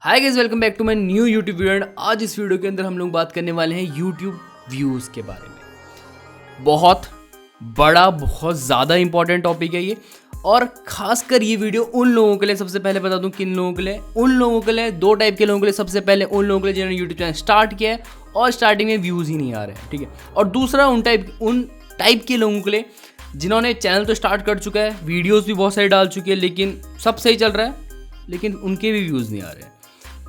Hi guys, welcome back to my new YouTube video. आज इस video के अंदर हम लोग बात करने वाले हैं यूट्यूब व्यूज़ के बारे में। बहुत बड़ा, बहुत ज़्यादा इंपॉर्टेंट टॉपिक है ये, और ख़ासकर ये वीडियो उन लोगों के लिए, सबसे पहले बता दूं किन लोगों के लिए, उन लोगों के लिए, दो टाइप के लोगों के लिए। सबसे पहले उन लोगों के लिए जिन्होंने यूट्यूब चैनल स्टार्ट किया है और स्टार्टिंग में व्यूज़ ही नहीं आ रहे हैं, ठीक है। और दूसरा उन टाइप के लोगों के लिए जिन्होंने चैनल तो स्टार्ट कर चुका है, वीडियोज़ भी बहुत सारी डाल चुके हैं, लेकिन सब सही चल रहा है, लेकिन उनके भी व्यूज़ नहीं आ रहे हैं।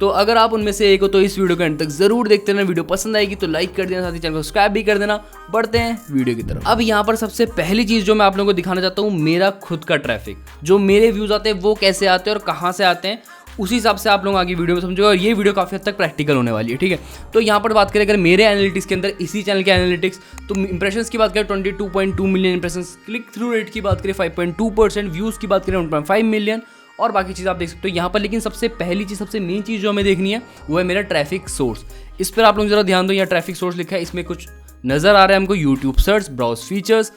तो अगर आप उनमें से एक हो तो इस वीडियो के अंत तक जरूर देखते रहना। वीडियो पसंद आएगी तो लाइक कर देना, साथ ही चैनल को सब्सक्राइब भी कर देना। बढ़ते हैं वीडियो की तरफ। अब यहाँ पर सबसे पहली चीज़ जो मैं आप लोगों को दिखाना चाहता हूँ, मेरा खुद का ट्रैफिक, जो मेरे व्यूज़ आते हैं वो कैसे आते हैं और कहाँ से आते हैं, उसी हिसाब से आप लोग आगे वीडियो में समझोगे। और ये वीडियो काफ़ी हद तक प्रैक्टिकल होने वाली है, ठीक है। तो यहाँ पर बात करें अगर मेरे एनालिटिक्स के अंदर, इसी चैनल के एनालिटिक्स, तो इंप्रेशंस की बात करें 22.2 million impressions, click through rate की बात करें 5.2%, व्यूज़ की बात करें 1.5 मिलियन, और बाकी चीज़ आप देख सकते हो यहाँ पर। लेकिन सबसे पहली चीज़, सबसे मेन चीज़ जो हमें देखनी है वो है मेरा ट्रैफिक सोर्स। इस पर आप लोग जरा ध्यान दो। यहाँ ट्रैफिक सोर्स लिखा है, इसमें कुछ नज़र आ रहा है हमको, YouTube search, browse features,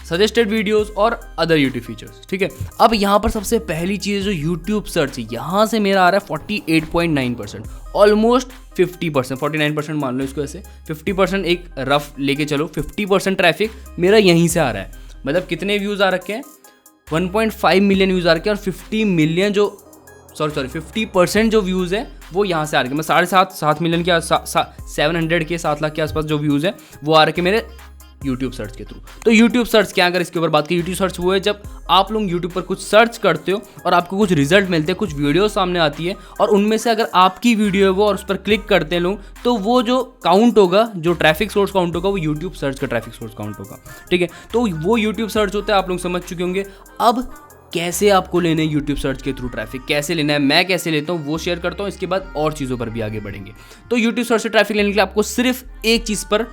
suggested videos और अदर यूट्यूब फीचर्स, ठीक है। अब यहाँ पर सबसे पहली चीज़ जो यूट्यूब सर्च है, यहाँ से मेरा आ रहा है 48.9%, ऑलमोस्ट 50%, 49% मान लो इसको, ऐसे 50% एक रफ लेके चलो, 50% ट्रैफिक मेरा यहीं से आ रहा है। मतलब कितने व्यूज़ आ रखे हैं, 1.5 मिलियन व्यूज़ आ रखे हैं, और 50 मिलियन जो 50% जो व्यूज़ है वो यहाँ से आ रहे हैं। मैं 7.5 मिलियन के 700 के 7 लाख के आसपास जो व्यूज़ है वो आ रखे मेरे यूट्यूब सर्च के थ्रू। तो यूट्यूब सर्च क्या, अगर इसके ऊपर बात करें, यूट्यूब सर्च वो है जब आप लोग यूट्यूब पर कुछ सर्च करते हो और आपको कुछ रिजल्ट मिलते हैं, कुछ वीडियो सामने आती है, और उनमें से अगर आपकी वीडियो है वो और उस पर क्लिक करते हैं लोग, तो वो जो काउंट होगा, जो ट्रैफिक सोर्स काउंट होगा, वो यूट्यूब सर्च का ट्रैफिक सोर्स काउंट होगा, ठीक है। तो वो यूट्यूब सर्च होता है, आप लोग समझ चुके होंगे। अब कैसे आपको लेना है यूट्यूब सर्च के थ्रू ट्रैफिक, कैसे लेना है, मैं कैसे लेता हूँ वो शेयर करता हूँ, इसके बाद और चीज़ों पर भी आगे बढ़ेंगे। तो यूट्यूब सर्च से ट्रैफिक लेने के लिए आपको सिर्फ एक चीज़ पर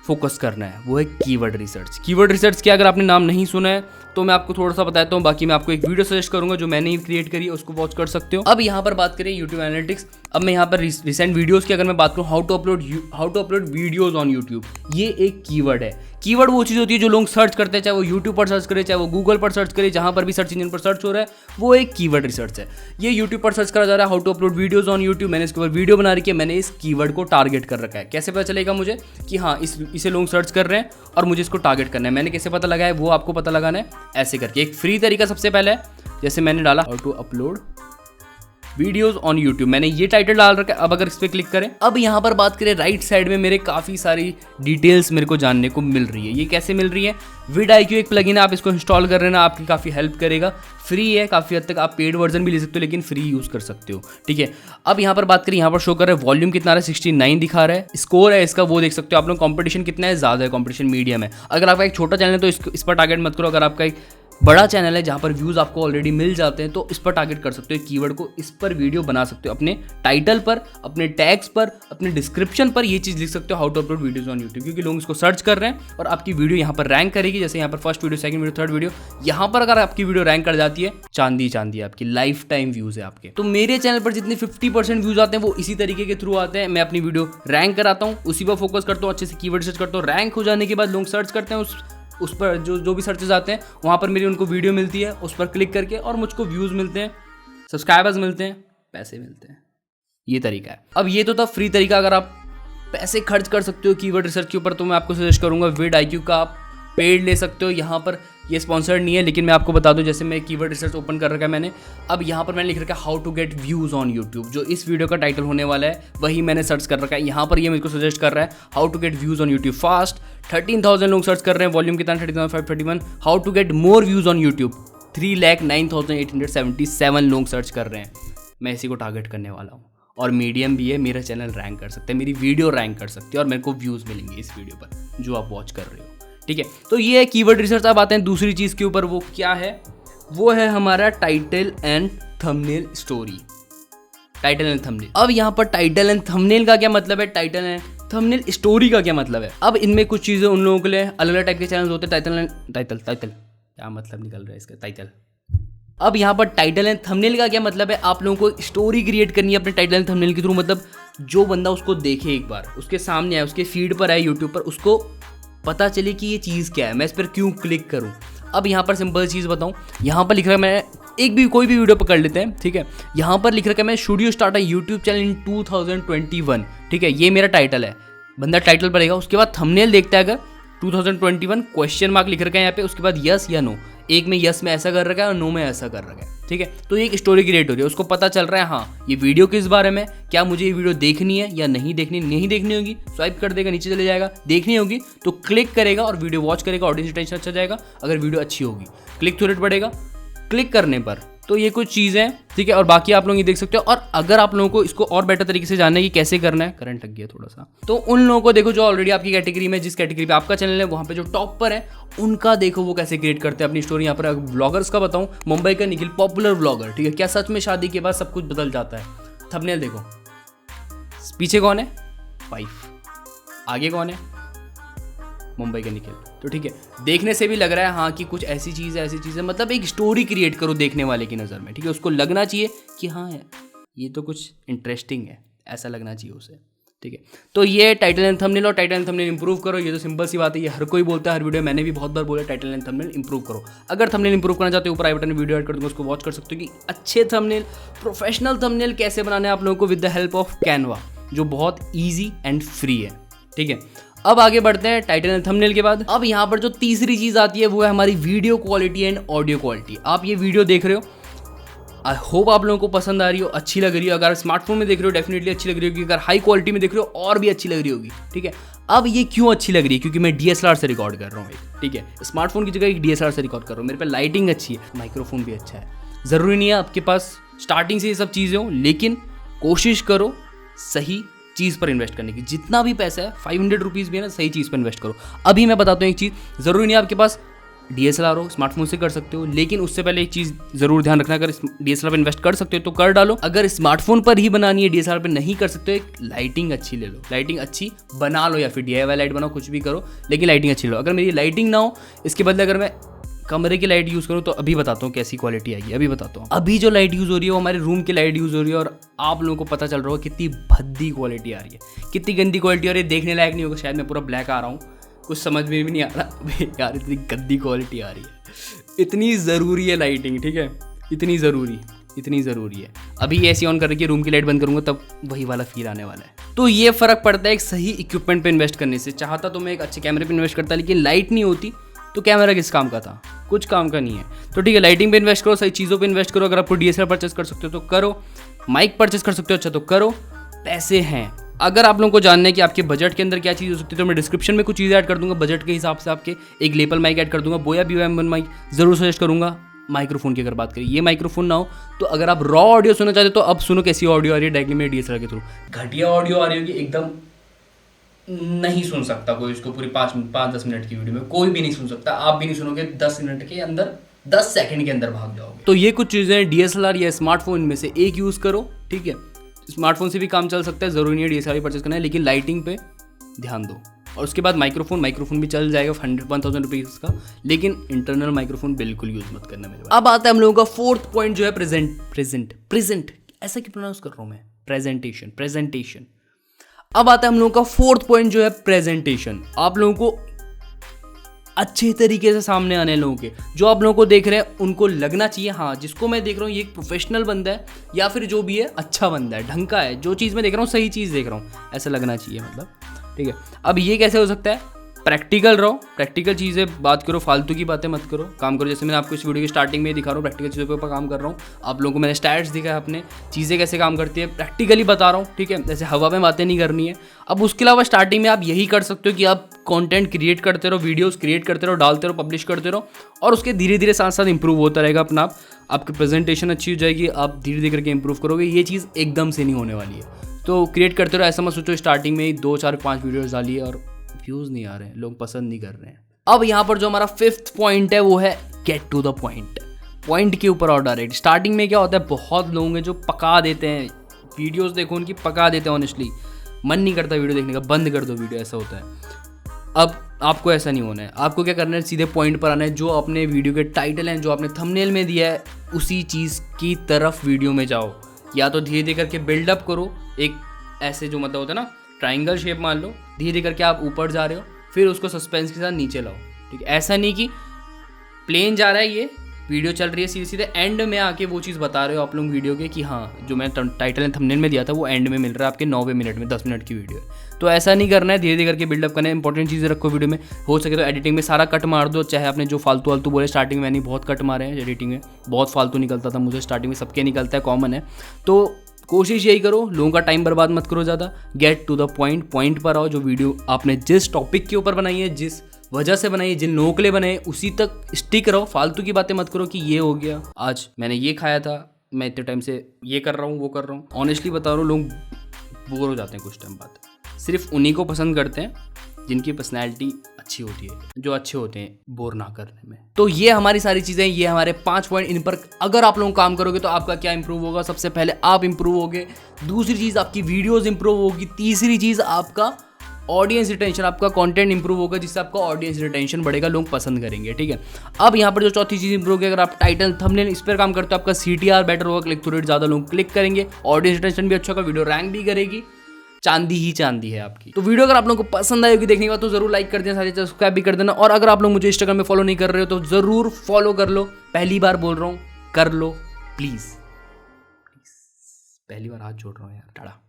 फोकस करना है, वो है कीवर्ड रिसर्च। कीवर्ड रिसर्च क्या, अगर आपने नाम नहीं सुना है तो मैं आपको थोड़ा सा बताता हूँ, बाकी मैं आपको एक वीडियो सजेस्ट करूंगा जो मैंने क्रिएट करी है, उसको वॉच कर सकते हो। अब यहाँ पर बात करें यूट्यूब एनालिटिक्स। अब मैं यहाँ पर रिसेंट वीडियोस की अगर मैं बात करूँ, how to upload videos on YouTube, ये एक कीवर्ड है। कीवर्ड वो चीज़ होती है जो लोग सर्च करते हैं, चाहे वो यूट्यूब पर सर्च करे, चाहे वो गूगल पर सर्च करे, जहाँ पर भी सर्च इंजन पर सर्च हो रहा है, वो एक कीवर्ड रिसर्च है। ये यूट्यूब पर सर्च करा जा रहा है, how to upload videos on YouTube, मैंने इसके ऊपर वीडियो बना रखी है, मैंने इस कीवर्ड को टारगेट कर रखा है। कैसे पता चलेगा मुझे कि हाँ इसे लोग सर्च कर रहे हैं और मुझे इसको टारगेट करना है, मैंने कैसे पता लगाया है वो आपको पता लगाना है, ऐसे करके। एक फ्री तरीका सबसे पहले है, जैसे मैंने डाला how to upload videos on YouTube, मैंने ये टाइटल डाल रखा है। अब अगर इस पर क्लिक करें, अब यहाँ पर बात करें, राइट साइड में मेरे काफ़ी सारी डिटेल्स मेरे को जानने को मिल रही है। ये कैसे मिल रही है, vidIQ एक प्लगइन है, आप इसको इंस्टॉल कर लेना, आपकी काफ़ी हेल्प करेगा। फ्री है काफ़ी हद तक, आप पेड वर्जन भी ले सकते हो, लेकिन फ्री यूज़ कर सकते हो, ठीक है। अब यहाँ पर बात करें, यहाँ पर शो कर रहा है वॉल्यूम कितना आ रहा है, 69 दिखा रहा है। स्कोर है इसका वो देख सकते हो आप लोग। कंपटीशन कितना है, ज़्यादा है, कंपटीशन मीडियम है। अगर आपका एक छोटा चैनल है तो इस पर टारगेट मत करो। अगर आपका एक बड़ा चैनल है जहाँ पर व्यूज़ आपको ऑलरेडी मिल जाते हैं, तो इस पर टारगेट कर सकते हो, कीवर्ड को इस पर वीडियो बना सकते हो, अपने टाइटल पर, अपने टैग्स पर, अपने डिस्क्रिप्शन पर ये चीज़ लिख सकते हो, how to upload videos on YouTube, क्योंकि लोग इसको सर्च कर रहे हैं और आपकी वीडियो यहाँ पर रैंक करेगी। जैसे यहाँ पर first video, second video, third video, यहाँ पर अगर आपकी वीडियो रैंक कर जाती है, चांदी है आपकी, लाइफ टाइम व्यूज़ है आपके। तो मेरे चैनल पर जितने 50% व्यूज़ आते हैं वो इसी तरीके के थ्रू आते हैं। मैं अपनी वीडियो रैंक कराता हूँ, उसी पर फोकस करता हूँ, अच्छे से कीवर्ड सर्च करता हूँ। रैंक हो जाने के बाद लोग सर्च करते हैं, उस पर जो भी सर्चेज आते हैं वहाँ पर मेरी उनको वीडियो मिलती है, उस पर क्लिक करके, और मुझको व्यूज़ मिलते हैं, सब्सक्राइबर्स मिलते हैं, पैसे मिलते हैं। ये तरीका है। अब ये तो था फ्री तरीका। अगर आप पैसे खर्च कर सकते हो कीवर्ड रिसर्च के ऊपर, तो मैं आपको सजेस्ट करूँगा vidIQ का आप पेड ले सकते हो। यहाँ पर ये स्पॉन्सर्ड नहीं है, लेकिन मैं आपको बता दूं, जैसे मैं कीवर्ड रिसर्च ओपन कर रखा है मैंने। अब यहाँ पर मैंने लिख रखा है how to get views on YouTube, जो इस वीडियो का टाइटल होने वाला है वही मैंने सर्च कर रखा है। यहाँ पर ये मेरे को सजेस्ट कर रहा है how to get views on YouTube fast. 13,000 लोग सर्च कर रहे हैं, वॉल्यूम कितना, 13,531। How to get more views on YouTube, 3,09,877 लोग सर्च कर रहे हैं। मैं इसी को टारगेट करने वाला हूँ, और मीडियम भी है, मेरा चैनल रैंक कर सकता है, मेरी वीडियो रैंक कर सकती है, और मेरे को व्यूज़ मिलेंगे इस वीडियो पर जो आप वॉच कर रहे हो, ठीक है। तो ये है कीवर्ड रिसर्च। अब आते हैं दूसरी चीज़ के ऊपर, वो क्या है, वो है हमारा title and thumbnail story. Title and thumbnail. अब यहाँ पर टाइटल एंड थंबनेल का क्या मतलब है, टाइटल एंड थंबनेल स्टोरी का क्या मतलब है। अब इनमें कुछ चीज़ें उन लोगों के लिए, अलग अलग टाइप के चैनल होते हैं। टाइटल क्या मतलब निकल रहा है इसका, टाइटल। अब यहाँ पर टाइटल एंड थंबनेल का क्या मतलब है, आप लोगों को स्टोरी क्रिएट करनी है अपने टाइटल एंड थंबनेल के थ्रू। मतलब जो बंदा उसको देखे, एक बार उसके सामने आए, उसके फीड पर आए यूट्यूब पर, उसको पता चले कि ये चीज़ क्या है, मैं इस पर क्यों क्लिक करूं। अब यहाँ पर सिंपल चीज़ बताऊं, यहाँ पर लिख रहा है मैं एक भी कोई भी वीडियो पकड़ लेते हैं, ठीक है। यहाँ पर लिख रखा है मैं should you start a YouTube channel in 2021, ठीक है, ये मेरा टाइटल है। बंदा टाइटल पढ़ेगा, उसके बाद थंबनेल देखता है, अगर 2021 क्वेश्चन मार्क लिख रखा है यहाँ पे, उसके बाद यस या नो, एक में यस में ऐसा कर रखा है और नो में ऐसा कर रखा है, ठीक है। तो एक स्टोरी क्रिएट हो रही है, उसको पता चल रहा है हाँ ये वीडियो किस बारे में, क्या मुझे ये वीडियो देखनी है या नहीं देखनी। नहीं देखनी होगी स्वाइप कर देगा, नीचे चले जाएगा। देखनी होगी तो क्लिक करेगा और वीडियो वॉच करेगा, ऑडियंस अटेंशन अच्छा जाएगा। अगर वीडियो अच्छी होगी क्लिक थ्रू रेट बढ़ेगा क्लिक करने पर। तो ये कुछ चीज़ें हैं, ठीक है। और बाकी आप लोग ये देख सकते हो। और अगर आप लोगों को इसको और बेटर तरीके से जानना है कि कैसे करना है, करंट लग गया थोड़ा सा, तो उन लोगों को देखो जो ऑलरेडी आपकी कैटेगरी में, जिस कैटेगरी पे आपका चैनल है वहाँ पे जो टॉप पर है, उनका देखो वो कैसे क्रिएट करते हैं अपनी स्टोरी। यहाँ पर ब्लॉगर्स का बताऊँ, मुंबई का निखिल पॉपुलर ब्लॉगर, ठीक है। क्या सच में शादी के बाद सब कुछ बदल जाता है? थंबनेल देखो, पीछे कौन है? वाइफ, आगे कौन है? मुंबई का निखिल। तो ठीक है, देखने से भी लग रहा है हाँ कि कुछ ऐसी चीज़ है, मतलब एक स्टोरी क्रिएट करो देखने वाले की नज़र में, ठीक है। उसको लगना चाहिए कि हाँ ये तो कुछ इंटरेस्टिंग है, ऐसा लगना चाहिए उसे, ठीक है। तो ये टाइटल एंड थंबनेल, और टाइटल एंड थंबनेल इंप्रूव करो, ये तो सिंपल सी बात है, ये हर कोई बोलता है हर वीडियो, मैंने भी बहुत बार बोला टाइटल एंड थंबनेल इंप्रूव करो। अगर थंबनेल इंप्रूव करना चाहते हो, ऊपर आई बटन में वीडियो ऐड कर दूंगा, उसको वॉच कर सकते हो कि अच्छे थंबनेल, प्रोफेशनल थंबनेल कैसे बनाने हैं आप लोगों को with the help of Canva, जो बहुत ईजी एंड फ्री है, ठीक है। अब आगे बढ़ते हैं टाइटल एंड थंबनेल के बाद। अब यहाँ पर जो तीसरी चीज़ आती है वो है हमारी video quality and audio quality. आप ये वीडियो देख रहे हो, आई होप आप लोगों को पसंद आ रही हो, अच्छी लग रही हो। अगर स्मार्टफोन में देख रहे हो डेफिनेटली अच्छी लग रही होगी, अगर हाई क्वालिटी में देख रहे हो और भी अच्छी लग रही होगी, ठीक है। अब ये क्यों अच्छी लग रही है? क्योंकि मैं DSLR से रिकॉर्ड कर रहा हूँ, ठीक है। स्मार्टफोन की जगह एक DSLR से रिकॉर्ड कर रहा हूँ, मेरे पे लाइटिंग अच्छी है, माइक्रोफोन भी अच्छा है। ज़रूरी नहीं है आपके पास स्टार्टिंग से ये सब चीज़ें हो, लेकिन कोशिश करो सही चीज़ पर इन्वेस्ट करने की। जितना भी पैसा है, 500 रुपीज़ भी है ना, सही चीज़ पर इन्वेस्ट करो। अभी मैं बताता हूँ एक चीज़, ज़रूरी नहीं आपके पास DSLR हो, स्मार्टफोन से कर सकते हो, लेकिन उससे पहले एक चीज़ ज़रूर ध्यान रखना, अगर DSLR पर इन्वेस्ट कर सकते हो तो कर डालो। अगर स्मार्टफोन पर ही बनानी है, DSLR पर नहीं कर सकते हो, एक लाइटिंग अच्छी ले लो, लाइटिंग अच्छी बना लो, या फिर DIY लाइट बनाओ, कुछ भी करो, लेकिन लाइटिंग अच्छी लो। अगर मेरी लाइटिंग ना हो, इसके बदले अगर मैं कमरे की लाइट यूज़ करूँ तो अभी बताता हूँ कैसी क्वालिटी आएगी, अभी बताता हूँ। अभी जो लाइट यूज़ हो रही है वो हमारे रूम की लाइट यूज़ हो रही है, और आप लोगों को पता चल रहा होगा कितनी भद्दी क्वालिटी आ रही है, कितनी गंदी क्वालिटी आ रही है, देखने लायक नहीं होगा। शायद मैं पूरा ब्लैक आ रहा हूँ, कुछ समझ में भी नहीं आ रहा यार, इतनी गंदी क्वालिटी आ रही है। इतनी ज़रूरी है लाइटिंग, ठीक है, इतनी ज़रूरी है। अभी ऐसी ऑन करके रूम की लाइट बंद करूँगा तब वही वाला फील आने वाला है। तो ये फ़र्क पड़ता है एक सही इक्विपमेंट पे इन्वेस्ट करने से। चाहता तो मैं एक अच्छे कैमरे पे इन्वेस्ट करता, लेकिन लाइट नहीं होती तो कैमरा किस काम का था? कुछ काम का नहीं है। तो ठीक है, लाइटिंग पे इन्वेस्ट करो, सही चीज़ों पे इन्वेस्ट करो। अगर आपको DSLR परचेस कर सकते हो तो करो, माइक परचेस कर सकते हो अच्छा तो करो, पैसे हैं। अगर आप लोगों को जानना है कि आपके बजट के अंदर क्या चीज़ हो सकती है, तो मैं डिस्क्रिप्शन में कुछ चीज़ें ऐड कर दूंगा बजट के हिसाब से। आपके एक लेपल माइक ऐड कर दूंगा, बोया BOM1 माइक ज़रूर सजेस्ट करूंगा। माइक्रोफोन की अगर बात करें, ये माइक्रोफोन ना हो तो अगर आप रॉ ऑडियो सुनना चाहते हो तो अब सुनो कैसी ऑडियो आ रही है डायरेक्टली मेरे DSLR के थ्रू। घटिया ऑडियो आ रही होगी, एकदम नहीं सुन सकता कोई इसको, पूरी 5-10 मिनट की वीडियो में कोई भी नहीं सुन सकता। आप भी नहीं सुनोगे, 10 मिनट के अंदर, 10 सेकंड के अंदर भाग जाओगे। तो ये कुछ चीज़ें DSLR या स्मार्टफोन में से एक यूज़ करो, ठीक है। स्मार्टफोन से भी काम चल सकता है, ज़रूरी नहीं है DSLR परचेस करना है, लेकिन लाइटिंग पे ध्यान दो। और उसके बाद माइक्रोफोन भी चल जाएगा 1,000 रुपीज़ का, लेकिन इंटरनल माइक्रोफोन बिल्कुल यूज़ मत करना मेरे। अब आता है हम लोगों का फोर्थ पॉइंट जो है प्रेजेंट, ऐसा क्यों प्रोनाउंस कर रहा हूँ मैं, प्रेजेंटेशन। अब आता है हम लोगों का फोर्थ पॉइंट जो है प्रेजेंटेशन। आप लोगों को अच्छे तरीके से सामने आने लोगों के, जो आप लोगों को देख रहे हैं उनको लगना चाहिए हाँ जिसको मैं देख रहा हूँ ये एक प्रोफेशनल बंदा है, या फिर जो भी है अच्छा बंदा है, ढंग का है, जो चीज़ मैं देख रहा हूँ सही चीज़ देख रहा हूँ, ऐसा लगना चाहिए, मतलब ठीक है। अब ये कैसे हो सकता है? प्रैक्टिकल रहो, प्रैक्टिकल चीज़ें बात करो, फालतू की बातें मत करो, काम करो। जैसे मैंने आपको इस वीडियो की स्टार्टिंग में दिखा रहा हूँ, प्रैक्टिकल चीज़ों के ऊपर काम कर रहा हूँ। आप लोगों को मैंने स्टैट्स दिखाया, अपने चीज़ें कैसे काम करती है प्रैक्टिकली बता रहा हूँ, ठीक है। जैसे हवा में बातें नहीं करनी है। अब उसके अलावा स्टार्टिंग में आप यही कर सकते हो कि आप कंटेंट क्रिएट करते रहो, वीडियोस क्रिएट करते रहो, डालते रहो, पब्लिश करते रहो, और उसके धीरे धीरे साथ साथ इंप्रूव होता रहेगा अपना आप। आपकी प्रेजेंटेशन अच्छी हो जाएगी, आप धीरे धीरे करके इंप्रूव करोगे। ये चीज़ एकदम से नहीं होने वाली है। तो क्रिएट करते रहो, ऐसा मत सोचो स्टार्टिंग में ही 2, 4, 5 वीडियोज़ डालिए और व्यूज़ नहीं आ रहे हैं, लोग पसंद नहीं कर रहे हैं। अब यहाँ पर जो हमारा 5th पॉइंट है वो है get to the point. Point के ऊपर और डायरेक्ट। स्टार्टिंग में क्या होता है, बहुत लोग हैं जो पका देते हैं वीडियोस, देखो उनकी पका देते हैं, ऑनेस्टली मन नहीं करता वीडियो देखने का, बंद कर दो वीडियो, ऐसा होता है। अब आपको ऐसा नहीं होना है, आपको क्या करना है, सीधे पॉइंट पर आना है। जो अपने वीडियो के टाइटल हैं, जो आपने थंबनेल में दिया है, उसी चीज़ की तरफ वीडियो में जाओ। या तो धीरे धीरे करके बिल्डअप करो, एक ऐसे जो मतलब होता है ना ट्राइंगल शेप मान लो, धीरे धीरे करके आप ऊपर जा रहे हो, फिर उसको सस्पेंस के साथ नीचे लाओ, ठीक है। ऐसा नहीं कि प्लेन जा रहा है ये वीडियो चल रही है सीधे सीधे एंड में आके वो चीज़ बता रहे हो आप लोग वीडियो के कि हाँ जो मैं टाइटल एंड थंबनेल में दिया था वो एंड में मिल रहा है आपके 9वें मिनट में, 10 मिनट की वीडियो है। तो ऐसा नहीं करना है, धीरे धीरे करके बिल्डअप करना है। इंपॉर्टेंट चीज़ें रखो वीडियो में, हो सके तो एडिटिंग में सारा कट मार दो। चाहे आपने जो फालतू वालतू बोले, स्टार्टिंग में मैंने बहुत कट मारे हैं एडिटिंग में, बहुत फालतू निकलता था मुझे स्टार्टिंग में, सबके निकलता है, कॉमन है। तो कोशिश यही करो, लोगों का टाइम बर्बाद मत करो ज़्यादा, गेट टू द पॉइंट पर आओ। जो वीडियो आपने जिस टॉपिक के ऊपर बनाई है, जिस वजह से बनाई है, जिन लोगों के लिए बनाए, उसी तक स्टिक रहो। फालतू की बातें मत करो कि ये हो गया, आज मैंने ये खाया था, मैं इतने टाइम से ये कर रहा हूँ, वो कर रहा हूँ। ऑनेस्टली बता रहा हूँ, लोग बोर हो जाते हैं कुछ टाइम बाद। सिर्फ उन्हीं को पसंद करते हैं जिनकी पर्सनैलिटी अच्छी होती है, जो अच्छे होते हैं बोर ना करने में। तो ये हमारी सारी चीज़ें, ये हमारे 5 पॉइंट, इन पर अगर आप लोग काम करोगे तो आपका क्या इंप्रूव होगा? सबसे पहले आप इंप्रूव होगे, दूसरी चीज़ आपकी वीडियोस इंप्रूव होगी, तीसरी चीज़ आपका ऑडियंस रिटेंशन, आपका कंटेंट इंप्रूव होगा, जिससे आपका ऑडियंस रिटेंशन बढ़ेगा, लोग पसंद करेंगे। ठीक है, अब यहाँ पर जो चौथी चीज़ इंप्रूव होगी, अगर आप टाइटल थंबनेल इस पर काम करते हो, आपका CTR बेटर होगा, क्लिक थ्रू रेट ज़्यादा लोग क्लिक करेंगे, ऑडियंस रिटेंशन भी अच्छा होगा, वीडियो रैंक भी करेगी, चांदी ही चांदी है आपकी। तो वीडियो अगर आप लोगों को पसंद आएगी देखने के बाद तो जरूर लाइक कर देना, साथ ही सब्सक्राइब भी कर देना। और अगर आप लोग मुझे इंस्टाग्राम में फॉलो नहीं कर रहे हो तो जरूर फॉलो कर लो, पहली बार बोल रहा हूँ, कर लो प्लीज, पहली बार हाथ जोड़ रहा हूँ यार, टाड़ा।